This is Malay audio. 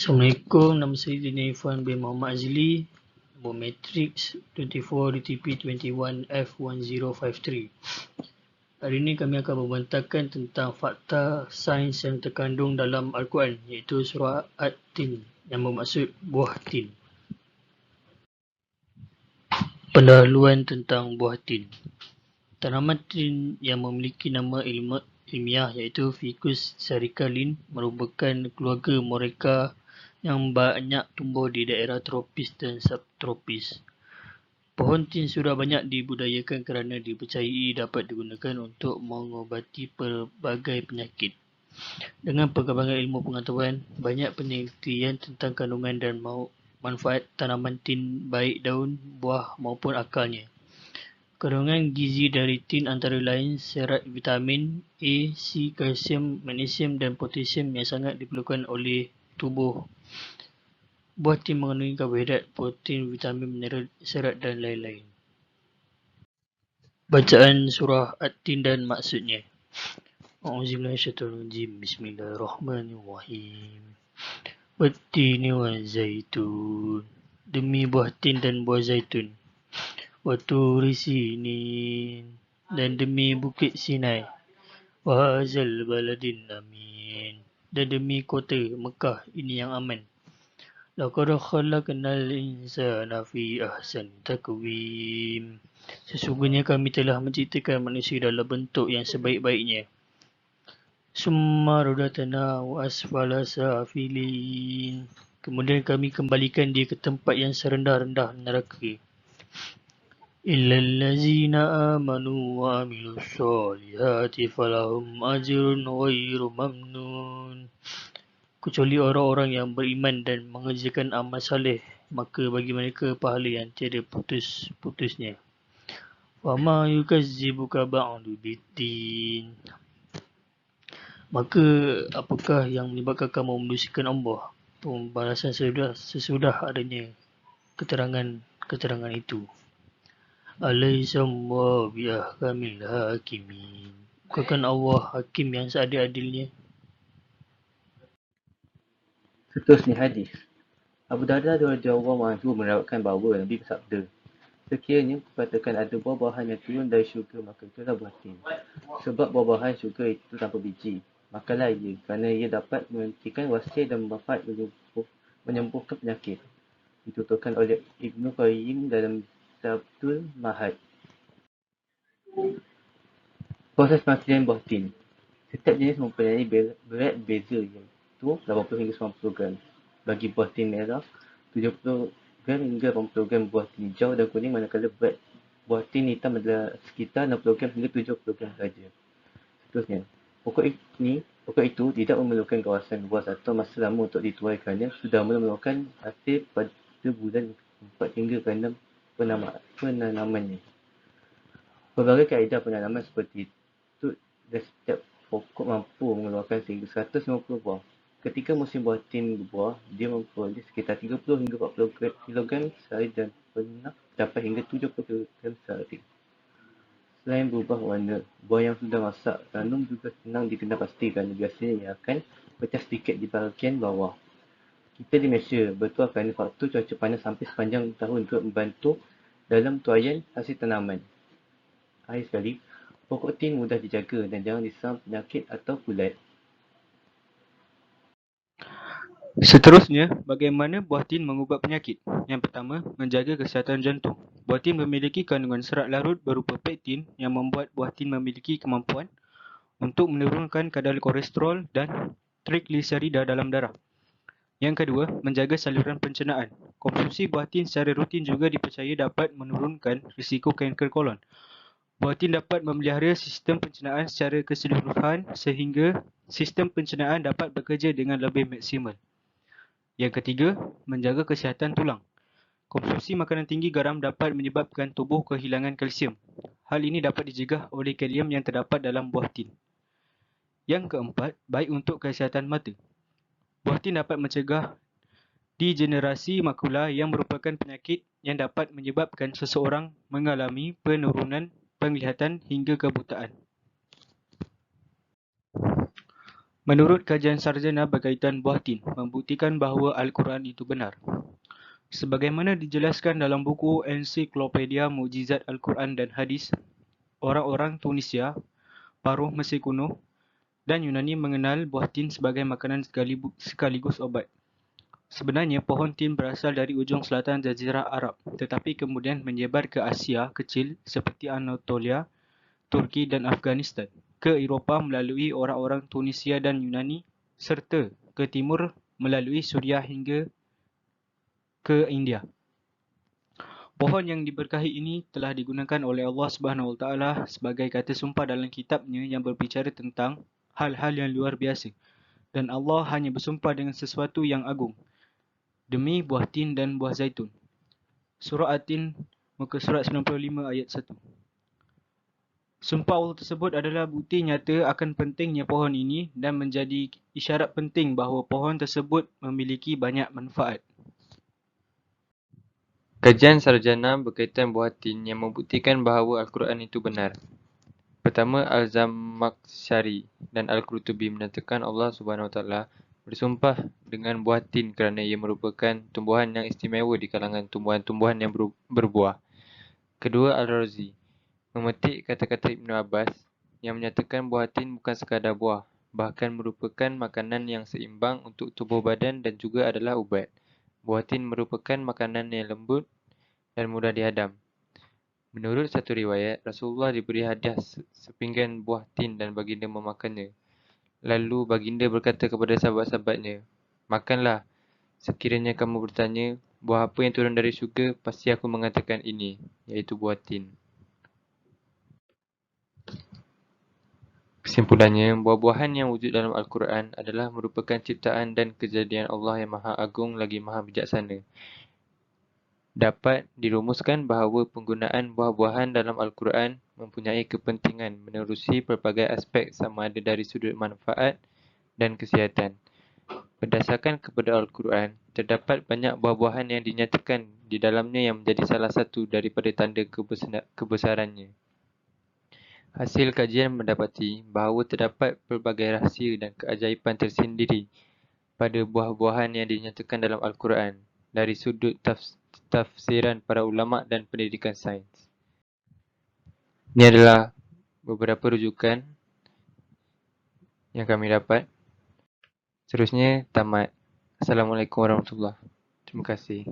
Assalamualaikum, nama saya Dina Irfan bin Muhammad Azli, nombor matrix 24 DTP 21F1053. Hari ini kami akan membantahkan tentang fakta sains yang terkandung dalam Al-Quran, iaitu surah At-Tin yang bermaksud buah tin. Pendahuluan tentang buah tin. Tanaman tin yang memiliki nama ilmiah iaitu Ficus sericalin merupakan keluarga Moraca yang banyak tumbuh di daerah tropis dan subtropis. Pohon tin sudah banyak dibudidayakan kerana dipercayai dapat digunakan untuk mengobati pelbagai penyakit. Dengan perkembangan ilmu pengetahuan, banyak penelitian tentang kandungan dan manfaat tanaman tin, baik daun, buah maupun akalnya. Kandungan gizi dari tin antara lain serat vitamin A, C, kalsium, magnesium dan potasium yang sangat diperlukan oleh tubuh. Buah tin mengandungi karbohidrat, protein, vitamin, mineral, serat dan lain-lain. Bacaan surah At-Tin dan maksudnya. A'udzubillahiminasyaitonirrajim. Bismillahirrahmanirrahim. Wat-tini waz-zaitun. Demi buah tin dan buah zaitun. Wa-turi sinin. Dan demi bukit Sinai. Wa hadzal baladin amin. Dan demi kota Mekah ini yang aman. Laqad khalaqnal insana fi ahsani taqwim. Sesungguhnya kami telah menciptakan manusia dalam bentuk yang sebaik-baiknya. Summa radadnahu asfala safilin. Kemudian kami kembalikan dia ke tempat yang serendah-rendah neraka. Illal ladzina amanu wa amilus solihati falahum ajrun ghairu mamnun. Kecuali orang-orang yang beriman dan mengerjakan amal saleh, maka bagi mereka pahala yang tiada putus-putusnya. Wa ma yukazzibuka ba'du biddin. Maka apakah yang menyebabkan kamu mendustakan Allah? Pembalasan sesudah adanya keterangan itu. Alaysa Allah biahkamil hakimin. Bukankah Allah hakim yang seadil-adilnya? Seterusnya hadis. Abu Darda radhiyallahu anhu merawatkan bahawa Nabi bersabda, sekiranya kukatakan ada buah-buahan yang turun dari syurga, maka itulah buah tin. Sebab buah-buahan syurga itu tanpa biji. Makanlah ia, kerana ia dapat menghentikan wasir dan bermanfaat menyembuhkan penyakit. Dituturkan oleh Ibnu Qayyim dalam Zabdul Mahad. Proses penghasilan buah tin. Setiap jenis mempunyai berat beza, iaitu 80 hingga 90 gram. Bagi buah tin merah, 70 gram hingga 80 gram buah tin hijau dan kuning, manakala berat buah tin hitam adalah sekitar 60 gram hingga 70 gram sahaja. Seterusnya, pokok itu tidak memerlukan kawasan luas atau masa lama untuk dituai kerana sudah mula meluahkan hasil pada bulan 4 hingga ke-6 penanamannya. Pelbagai kaedah penanaman seperti itu dan setiap pokok mampu mengeluarkan sehingga 150 buah. Ketika musim buah tin berbuah, dia memperoleh sekitar 30 hingga 40 kg sehari dan pernah dapat hingga 70 kg sehari. Selain berubah warna, buah yang sudah masak ranum juga senang dikenal pasti kerana biasanya ia akan pecah sedikit di bahagian bawah. Kita di Malaysia bertuah kerana faktor cuaca panas hampir sepanjang tahun turut membantu dalam tuaian hasil tanaman. Akhir sekali, pokok tin mudah dijaga dan jangan diserang penyakit atau kulat. Seterusnya, bagaimana buah tin mengubat penyakit? Yang pertama, menjaga kesihatan jantung. Buah tin memiliki kandungan serat larut berupa pektin yang membuat buah tin memiliki kemampuan untuk menurunkan kadar kolesterol dan trigliserida dalam darah. Yang kedua, menjaga saluran pencernaan. Konsumsi buah tin secara rutin juga dipercaya dapat menurunkan risiko kanker kolon. Buah tin dapat memelihara sistem pencernaan secara keseluruhan sehingga sistem pencernaan dapat bekerja dengan lebih maksimal. Yang ketiga, menjaga kesihatan tulang. Konsumsi makanan tinggi garam dapat menyebabkan tubuh kehilangan kalsium. Hal ini dapat dicegah oleh kalium yang terdapat dalam buah tin. Yang keempat, baik untuk kesihatan mata. Buah tin dapat mencegah degenerasi makula yang merupakan penyakit yang dapat menyebabkan seseorang mengalami penurunan penglihatan hingga kebutaan. Menurut kajian sarjana berkaitan buah tin, membuktikan bahawa Al-Quran itu benar. Sebagaimana dijelaskan dalam buku Ensiklopedia Mukjizat Al-Quran dan Hadis, orang-orang Tunisia, paruh Mesir kuno dan Yunani mengenal buah tin sebagai makanan sekaligus obat. Sebenarnya, pohon tin berasal dari ujung selatan Jazirah Arab, tetapi kemudian menyebar ke Asia kecil seperti Anatolia, Turki dan Afghanistan, ke Eropah melalui orang-orang Tunisia dan Yunani, serta ke timur melalui Suriah hingga ke India. Pohon yang diberkahi ini telah digunakan oleh Allah Subhanahu Wa Taala sebagai kata sumpah dalam kitabnya yang berbicara tentang hal-hal yang luar biasa. Dan Allah hanya bersumpah dengan sesuatu yang agung, demi buah tin dan buah zaitun. Surah At-Tin, muka surat 95 ayat 1. Sumpah Allah tersebut adalah bukti nyata akan pentingnya pohon ini dan menjadi isyarat penting bahawa pohon tersebut memiliki banyak manfaat. Kajian sarjana berkaitan buah tin yang membuktikan bahawa Al-Quran itu benar. Pertama, Al-Zamakhsyari dan Al-Qurtubi menyatakan Allah Subhanahu Wa Taala bersumpah dengan buah tin kerana ia merupakan tumbuhan yang istimewa di kalangan tumbuhan-tumbuhan yang berbuah. Kedua, Al-Razi memetik kata-kata Ibn Abbas yang menyatakan buah tin bukan sekadar buah, bahkan merupakan makanan yang seimbang untuk tubuh badan dan juga adalah ubat. Buah tin merupakan makanan yang lembut dan mudah dihadam. Menurut satu riwayat, Rasulullah diberi hadiah sepinggan buah tin dan baginda memakannya. Lalu baginda berkata kepada sahabat-sahabatnya, "Makanlah. Sekiranya kamu bertanya, buah apa yang turun dari syurga, pasti aku mengatakan ini, iaitu buah tin." Kesimpulannya, buah-buahan yang wujud dalam Al-Quran adalah merupakan ciptaan dan kejadian Allah yang Maha Agung lagi Maha Bijaksana. Dapat dirumuskan bahawa penggunaan buah-buahan dalam Al-Quran mempunyai kepentingan menerusi pelbagai aspek sama ada dari sudut manfaat dan kesihatan. Berdasarkan kepada Al-Quran, terdapat banyak buah-buahan yang dinyatakan di dalamnya yang menjadi salah satu daripada tanda kebesarannya. Hasil kajian mendapati bahawa terdapat pelbagai rahsia dan keajaiban tersendiri pada buah-buahan yang dinyatakan dalam Al-Quran dari sudut tafsiran para ulama dan pendidikan sains. Ini adalah beberapa rujukan yang kami dapat. Seterusnya tamat. Assalamualaikum warahmatullahi wabarakatuh. Terima kasih.